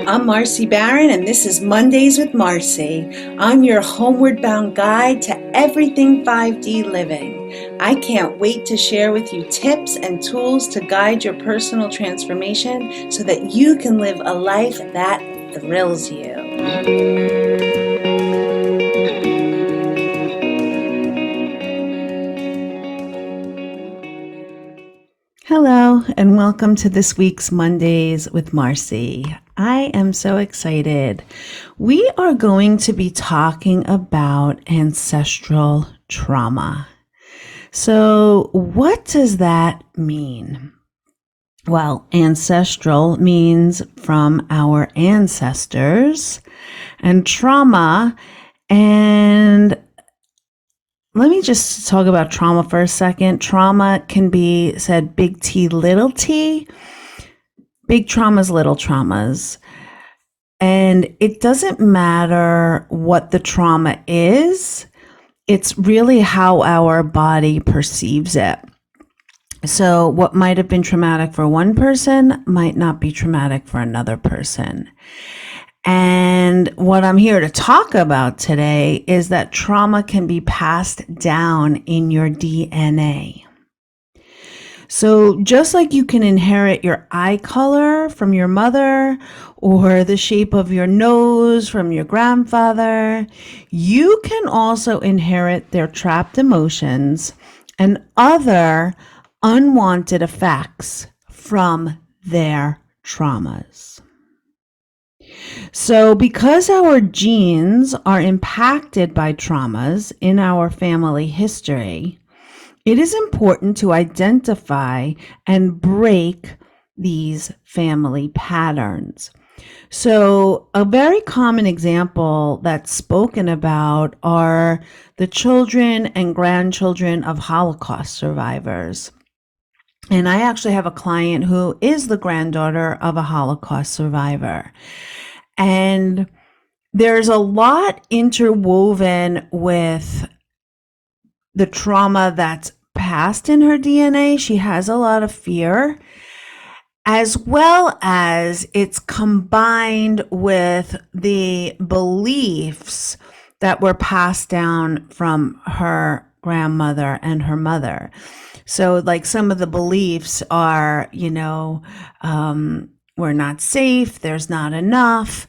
I'm Marcy Barron, and this is Mondays with Marcy. I'm your homeward bound guide to everything 5D living. I can't wait to share with you tips and tools to guide your personal transformation so that you can live a life that thrills you. Hello, and welcome to this week's Mondays with Marcy. I am so excited. We are going to be talking about ancestral trauma. So, what does that mean? Well, ancestral means from our ancestors, and trauma, and let me just talk about trauma for a second. Trauma can be said big T, little t. Big traumas, little traumas. And it doesn't matter what the trauma is. It's really how our body perceives it. So what might have been traumatic for one person might not be traumatic for another person. And what I'm here to talk about today is that trauma can be passed down in your DNA. So just like you can inherit your eye color from your mother or the shape of your nose from your grandfather, you can also inherit their trapped emotions and other unwanted effects from their traumas. So because our genes are impacted by traumas in our family history, it is important to identify and break these family patterns. So a very common example that's spoken about are the children and grandchildren of Holocaust survivors. And I actually have a client who is the granddaughter of a Holocaust survivor. And there's a lot interwoven with the trauma that's passed in her DNA. She has a lot of fear, as well as it's combined with the beliefs that were passed down from her grandmother and her mother. So like some of the beliefs are, we're not safe, there's not enough,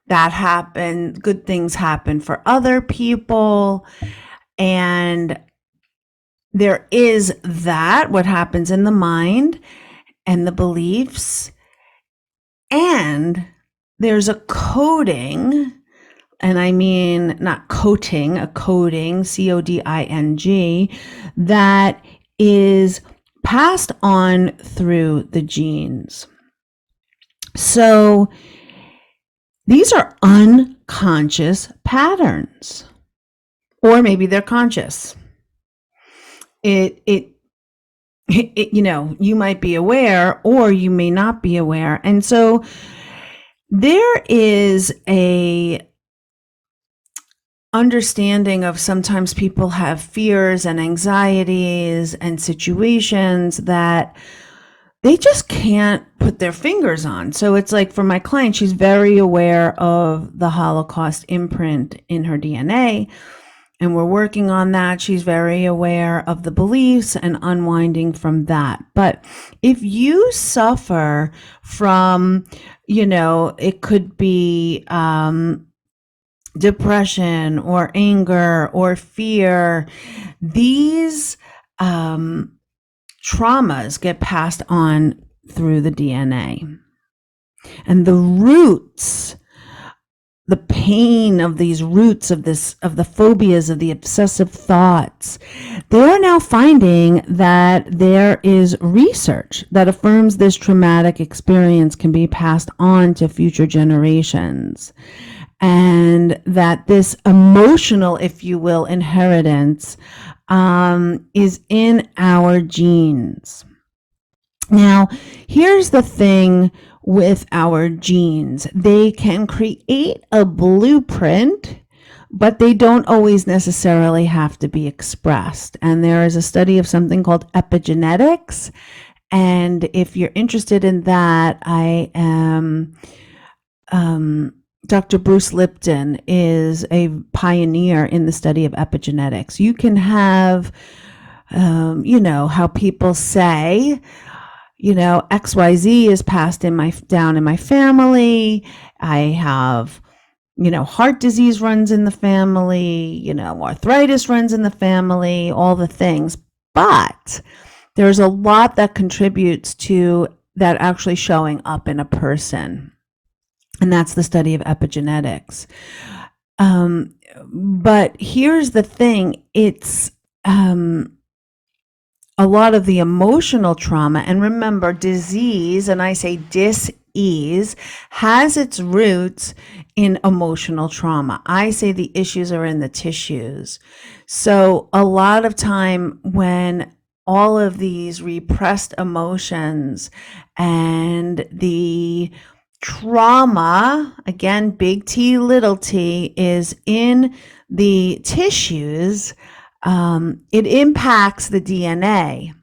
that happened, good things happen for other people. And there is that, what happens in the mind and the beliefs. And there's a coding, and I mean not coating, a coding, coding, that is passed on through the genes. So these are unconscious patterns, or maybe they're conscious. You might be aware or you may not be aware. And so there is a understanding of sometimes people have fears and anxieties and situations that they just can't put their fingers on. So it's like for my client, she's very aware of the Holocaust imprint in her DNA, and we're working on that. She's very aware of the beliefs and unwinding from that. But if you suffer from, it could be depression or anger or fear, these traumas get passed on through the DNA. And the roots, the pain of these roots of the phobias, of the obsessive thoughts, they are now finding that there is research that affirms this traumatic experience can be passed on to future generations. And that this emotional, if you will, inheritance is in our genes. Now, here's the thing with our genes. They can create a blueprint, but they don't always necessarily have to be expressed. And there is a study of something called epigenetics. And if you're interested in that, I am Dr. Bruce Lipton is a pioneer in the study of epigenetics. You can have, how people say, XYZ is passed down in my family. I have, heart disease runs in the family, arthritis runs in the family, all the things. But there's a lot that contributes to that actually showing up in a person. And that's the study of epigenetics. But here's the thing, it's a lot of the emotional trauma, and remember, disease, and I say dis-ease, has its roots in emotional trauma. I say the issues are in the tissues. So a lot of time when all of these repressed emotions and the trauma, again, big T, little t, is in the tissues, it impacts the DNA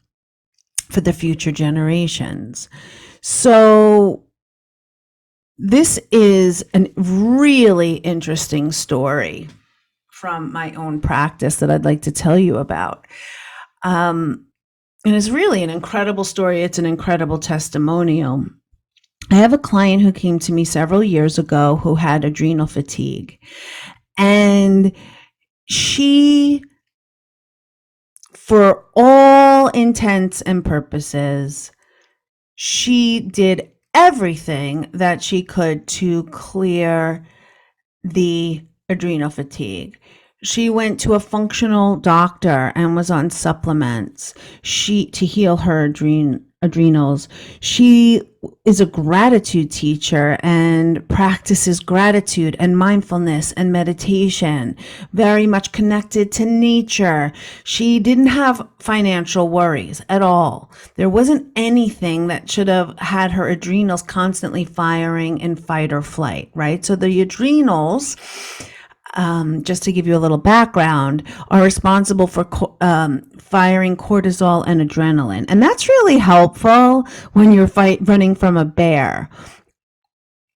for the future generations. So this is a really interesting story from my own practice that I'd like to tell you about. And it's really an incredible story. It's an incredible testimonial. I have a client who came to me several years ago who had adrenal fatigue. And she, for all intents and purposes, she did everything that she could to clear the adrenal fatigue. She went to a functional doctor and was on supplements to heal her adrenals. She is a gratitude teacher and practices gratitude and mindfulness and meditation, very much connected to nature. She didn't have financial worries at all. There wasn't anything that should have had her adrenals constantly firing in fight or flight, right? So the adrenals, just to give you a little background, are responsible for firing cortisol and adrenaline. And that's really helpful when you're running from a bear.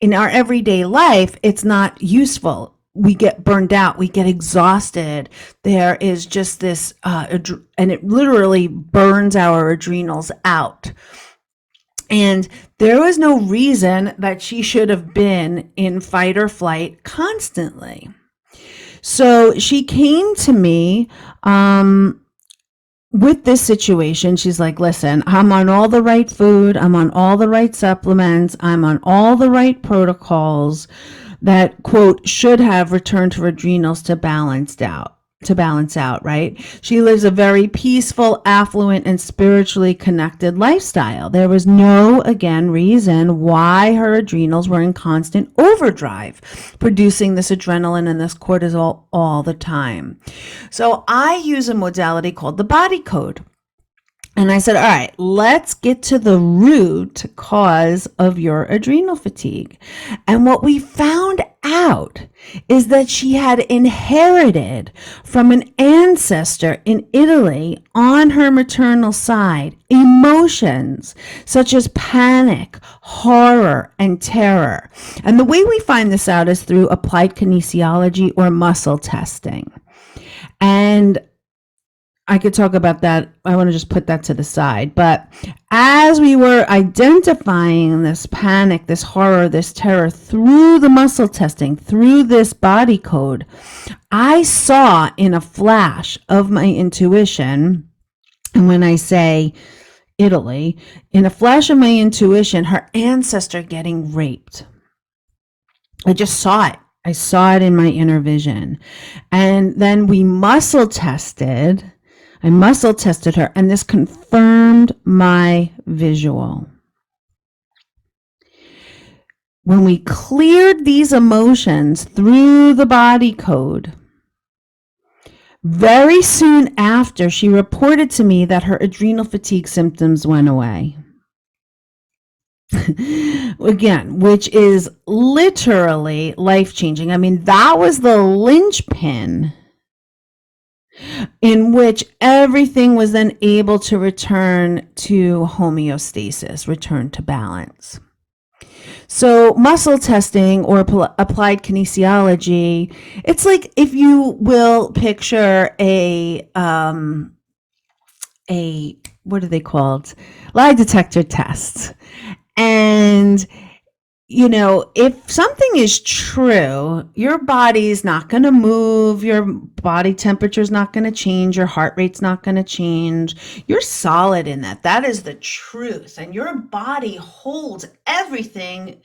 In our everyday life, it's not useful. We get burned out. We get exhausted. There is just this, and it literally burns our adrenals out. And there was no reason that she should have been in fight or flight constantly. So she came to me with this situation. She's like, listen, I'm on all the right food. I'm on all the right supplements. I'm on all the right protocols that, quote, should have returned her adrenals to balance out, right? She lives a very peaceful, affluent, and spiritually connected lifestyle. There was no, again, reason why her adrenals were in constant overdrive, producing this adrenaline and this cortisol all the time. So I use a modality called the body code. And I said, all right, let's get to the root cause of your adrenal fatigue. And what we found out is that she had inherited from an ancestor in Italy on her maternal side emotions such as panic, horror, and terror. And the way we find this out is through applied kinesiology or muscle testing. And I could talk about that. I want to just put that to the side. But as we were identifying this panic, this horror, this terror through the muscle testing, through this body code, I saw in a flash of my intuition, and when I say Italy, in a flash of my intuition, her ancestor getting raped. I just saw it. I saw it in my inner vision. And then we muscle tested. I muscle tested her, and this confirmed my visual. When we cleared these emotions through the body code, very soon after, she reported to me that her adrenal fatigue symptoms went away. Again, which is literally life-changing. I mean, that was the linchpin in which everything was then able to return to homeostasis, return to balance. So muscle testing or applied kinesiology, it's like if you will picture a what are they called? Lie detector tests. And if something is true, your body's not going to move, your body temperature is not going to change, your heart rate's not going to change. You're solid in that. That is the truth. And your body holds everything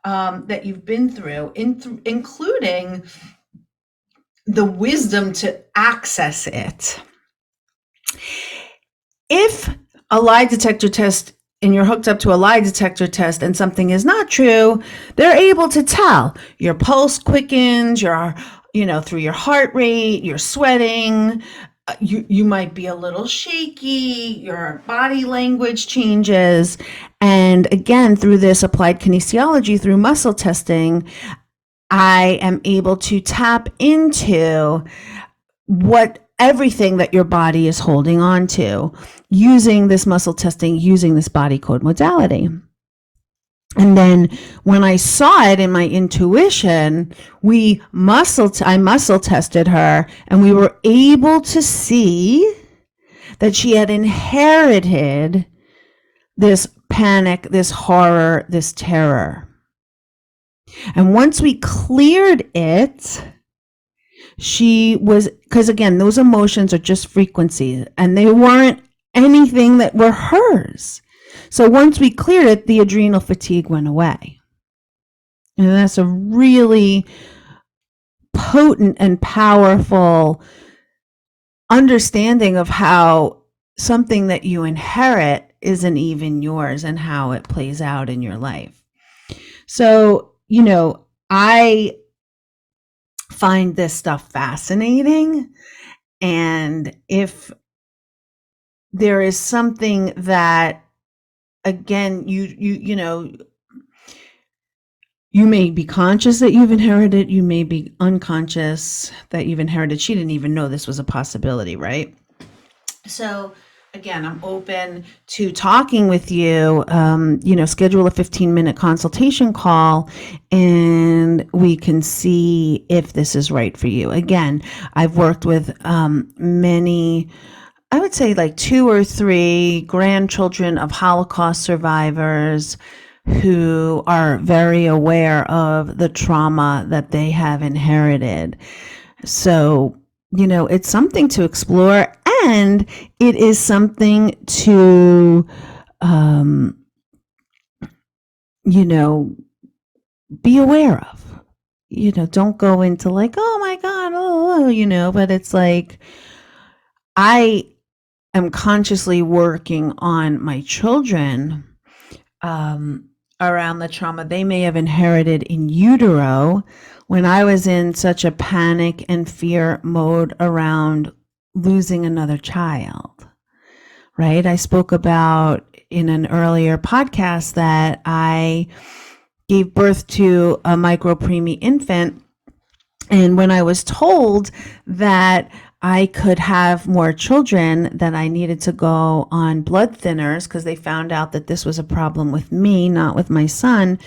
that you've been through, including the wisdom to access it. If a lie detector test and you're hooked up to a lie detector test and something is not true, they're able to tell. Your pulse quickens, through your heart rate, you're sweating, you might be a little shaky, your body language changes. And again, through this applied kinesiology, through muscle testing, I am able to tap into everything that your body is holding on to using this muscle testing, using this body code modality. And then when I saw it in my intuition, I muscle tested her, and we were able to see that she had inherited this panic, this horror, this terror. And once we cleared it, because again, those emotions are just frequencies and they weren't anything that were hers. So once we cleared it, the adrenal fatigue went away. And that's a really potent and powerful understanding of how something that you inherit isn't even yours and how it plays out in your life. So, I find this stuff fascinating. And if there is something that, again, you may be conscious that you've inherited, you may be unconscious that you've inherited. She didn't even know this was a possibility, right? So again, I'm open to talking with you. Schedule a 15-minute consultation call and we can see if this is right for you. Again, I've worked with many, I would say like 2 or 3 grandchildren of Holocaust survivors who are very aware of the trauma that they have inherited. So, it's something to explore, and it is something to, be aware of. Don't go into like, oh my God, but it's like, I am consciously working on my children around the trauma they may have inherited in utero when I was in such a panic and fear mode around losing another child, right? I spoke about in an earlier podcast that I gave birth to a micropreemie infant. And when I was told that I could have more children, that I needed to go on blood thinners because they found out that this was a problem with me, not with my son.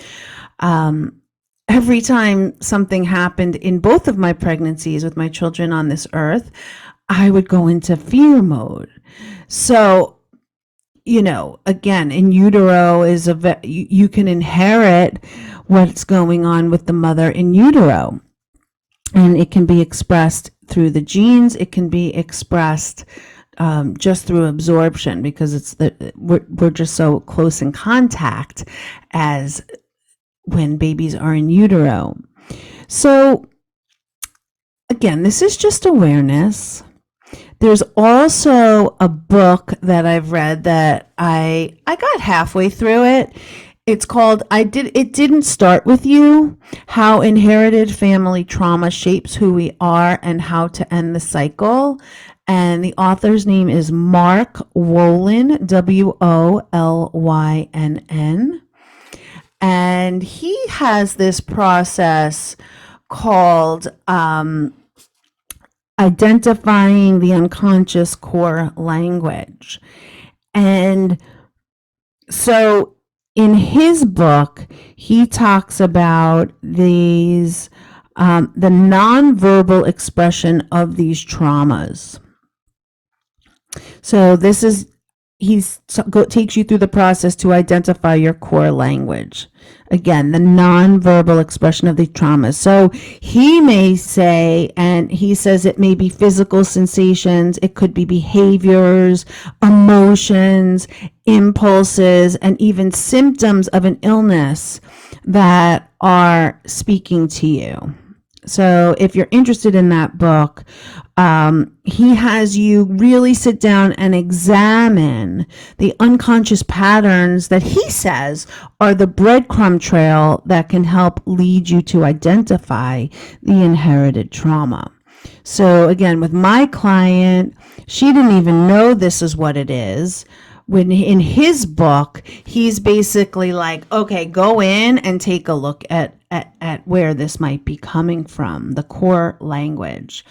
Every time something happened in both of my pregnancies with my children on this earth, I would go into fear mode. So, again, in utero is you can inherit what's going on with the mother in utero. And it can be expressed through the genes. It can be expressed just through absorption because we're just so close in contact as when babies are in utero. So again, this is just awareness. There's also a book that I've read that I got halfway through it. It's called It Didn't Start With You, How Inherited Family Trauma Shapes Who We Are and How to End the Cycle. And the author's name is Mark Wolynn, Wolynn. And he has this process called identifying the unconscious core language. And so in his book, he talks about the nonverbal expression of these traumas. So this is, takes you through the process to identify your core language. Again, the nonverbal expression of the traumas. So he may say, and he says it may be physical sensations, it could be behaviors, emotions, impulses, and even symptoms of an illness that are speaking to you. So if you're interested in that book, he has you really sit down and examine the unconscious patterns that he says are the breadcrumb trail that can help lead you to identify the inherited trauma. So again, with my client, she didn't even know this is what it is. When in his book, he's basically like, okay, go in and take a look at where this might be coming from, the core language.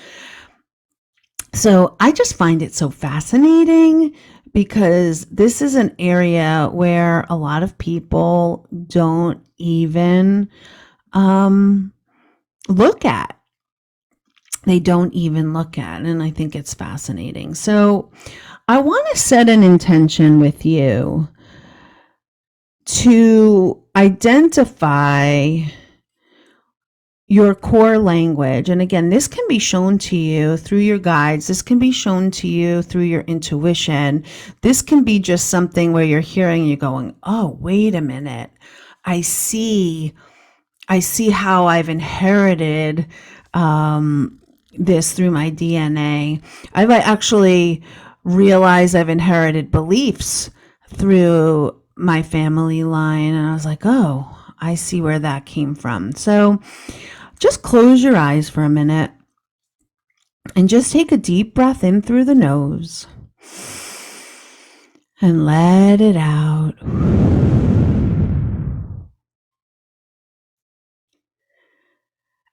So I just find it so fascinating because this is an area where a lot of people don't even look at. They don't even look at, and I think it's fascinating. So I want to set an intention with you to identify your core language. And again, this can be shown to you through your guides. This can be shown to you through your intuition. This can be just something where you're hearing, you're going, oh, wait a minute. I see how I've inherited this through my DNA. I've actually realized I've inherited beliefs through my family line. And I was like, oh, I see where that came from. So just close your eyes for a minute and just take a deep breath in through the nose and let it out.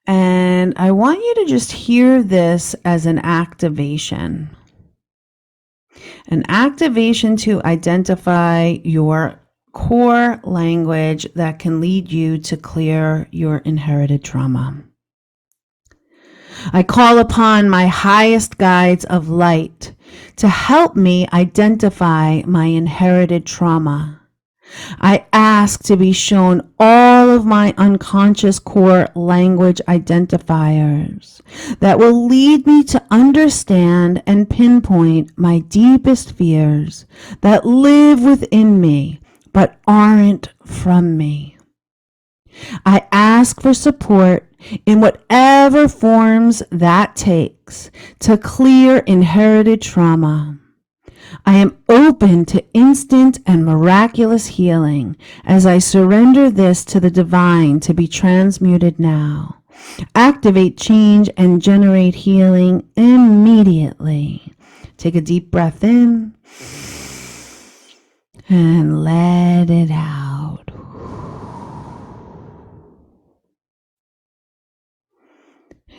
And I want you to just hear this as an activation to identify your core language that can lead you to clear your inherited trauma. I call upon my highest guides of light to help me identify my inherited trauma. I ask to be shown all of my unconscious core language identifiers that will lead me to understand and pinpoint my deepest fears that live within me but aren't from me. I ask for support in whatever forms that takes to clear inherited trauma. I am open to instant and miraculous healing as I surrender this to the divine to be transmuted now. Activate change and generate healing immediately. Take a deep breath in and let it out.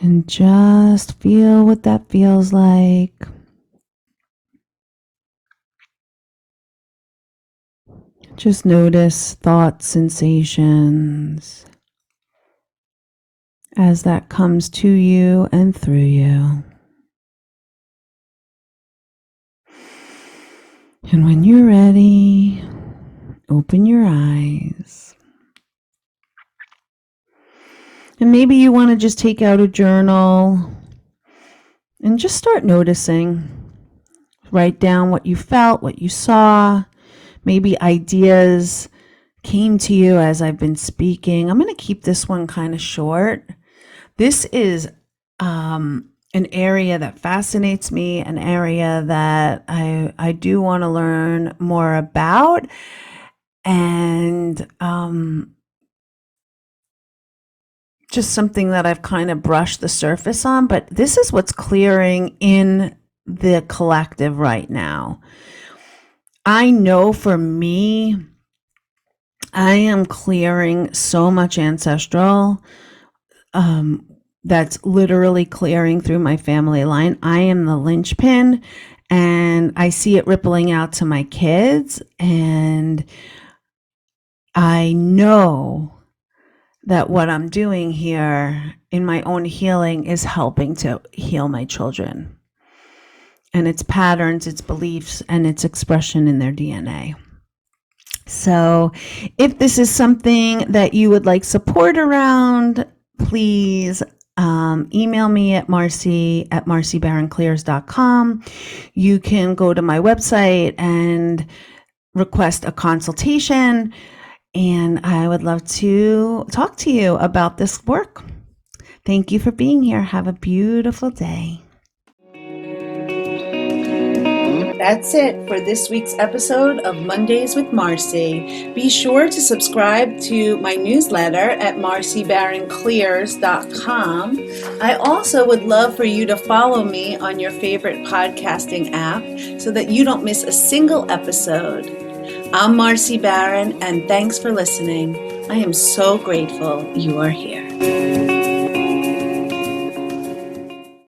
And just feel what that feels like. Just notice thoughts, sensations as that comes to you and through you. And when you're ready, open your eyes. And maybe you want to just take out a journal and just start noticing. Write down what you felt, what you saw. Maybe ideas came to you as I've been speaking. I'm going to keep this one kind of short. This is an area that fascinates me, an area that I do want to learn more about. And just something that I've kind of brushed the surface on. But this is what's clearing in the collective right now. I know for me, I am clearing so much ancestral that's literally clearing through my family line. I am the linchpin, and I see it rippling out to my kids. And I know that what I'm doing here in my own healing is helping to heal my children and its patterns, its beliefs, and its expression in their DNA. So if this is something that you would like support around, please email me at marcy@marcybaronclears.com. You can go to my website and request a consultation, and I would love to talk to you about this work. Thank you for being here. Have a beautiful day. That's it for this week's episode of Mondays with Marcy. Be sure to subscribe to my newsletter at marcybaronclears.com. I also would love for you to follow me on your favorite podcasting app so that you don't miss a single episode. I'm Marcy Baron, and thanks for listening. I am so grateful you are here.